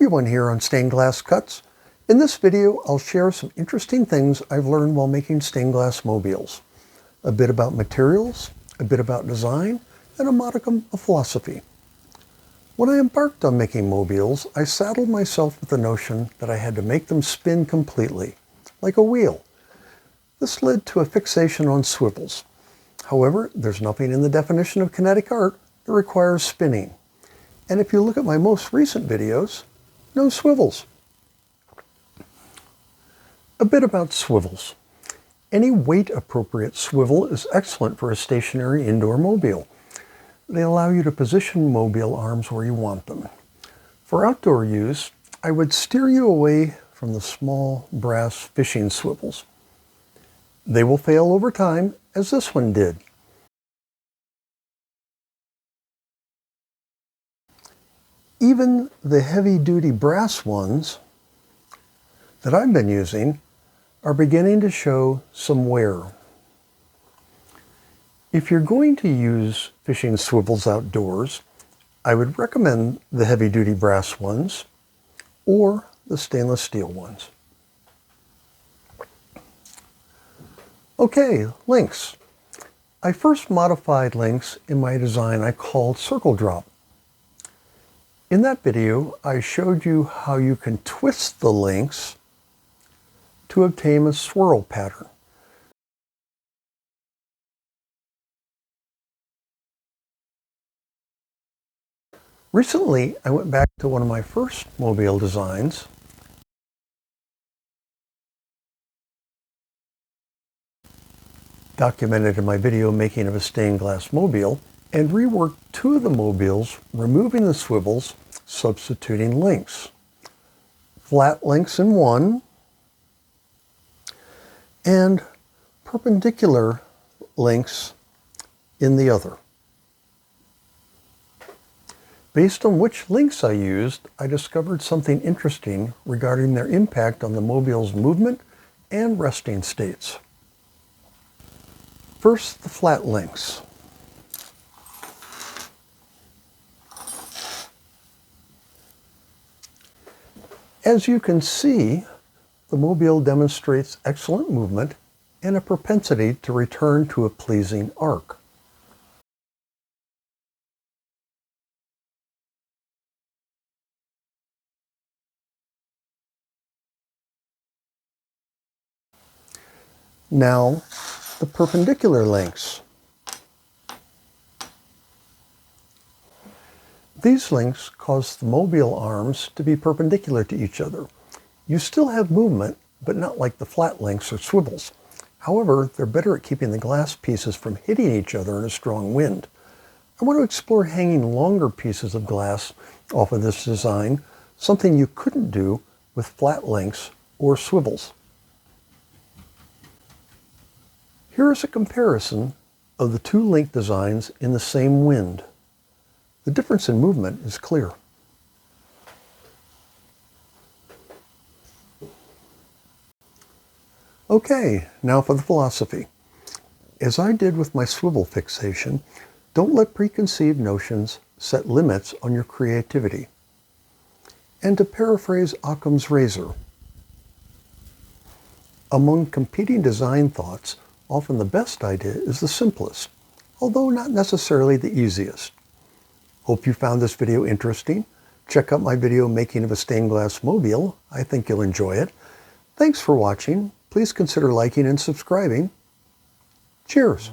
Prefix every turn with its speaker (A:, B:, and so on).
A: everyone here on Stainedglasscuts. In this video, I'll share some interesting things I've learned while making stained glass mobiles. A bit about materials, a bit about design, and a modicum of philosophy. When I embarked on making mobiles, I saddled myself with the notion that I had to make them spin completely, like a wheel. This led to a fixation on swivels. However, there's nothing in the definition of kinetic art that requires spinning. And if you look at my most recent videos, no swivels. A bit about swivels. Any weight-appropriate swivel is excellent for a stationary indoor mobile. They allow you to position mobile arms where you want them. For outdoor use, I would steer you away from the small brass fishing swivels. They will fail over time, as this one did. Even the heavy-duty brass ones that I've been using are beginning to show some wear. If you're going to use fishing swivels outdoors, I would recommend the heavy-duty brass ones or the stainless steel ones. Okay, links. I first modified links in my design I called circle drop. In that video, I showed you how you can twist the links to obtain a swirl pattern. Recently, I went back to one of my first mobile designs documented in my video making of a stained glass mobile, and reworked two of the mobiles, removing the swivels, substituting links. Flat links in one, and perpendicular links in the other. Based on which links I used, I discovered something interesting regarding their impact on the mobile's movement and resting states. First, the flat links. As you can see, the mobile demonstrates excellent movement and a propensity to return to a pleasing arc. Now, the perpendicular links. These links cause the mobile arms to be perpendicular to each other. You still have movement, but not like the flat links or swivels. However, they're better at keeping the glass pieces from hitting each other in a strong wind. I want to explore hanging longer pieces of glass off of this design, something you couldn't do with flat links or swivels. Here is a comparison of the two link designs in the same wind. The difference in movement is clear. Okay, now for the philosophy. As I did with my swivel fixation, don't let preconceived notions set limits on your creativity. And to paraphrase Occam's razor, among competing design thoughts, often the best idea is the simplest, although not necessarily the easiest. Hope you found this video interesting. Check out my video making of a stained glass mobile. I think you'll enjoy it. Thanks for watching. Please consider liking and subscribing. Cheers.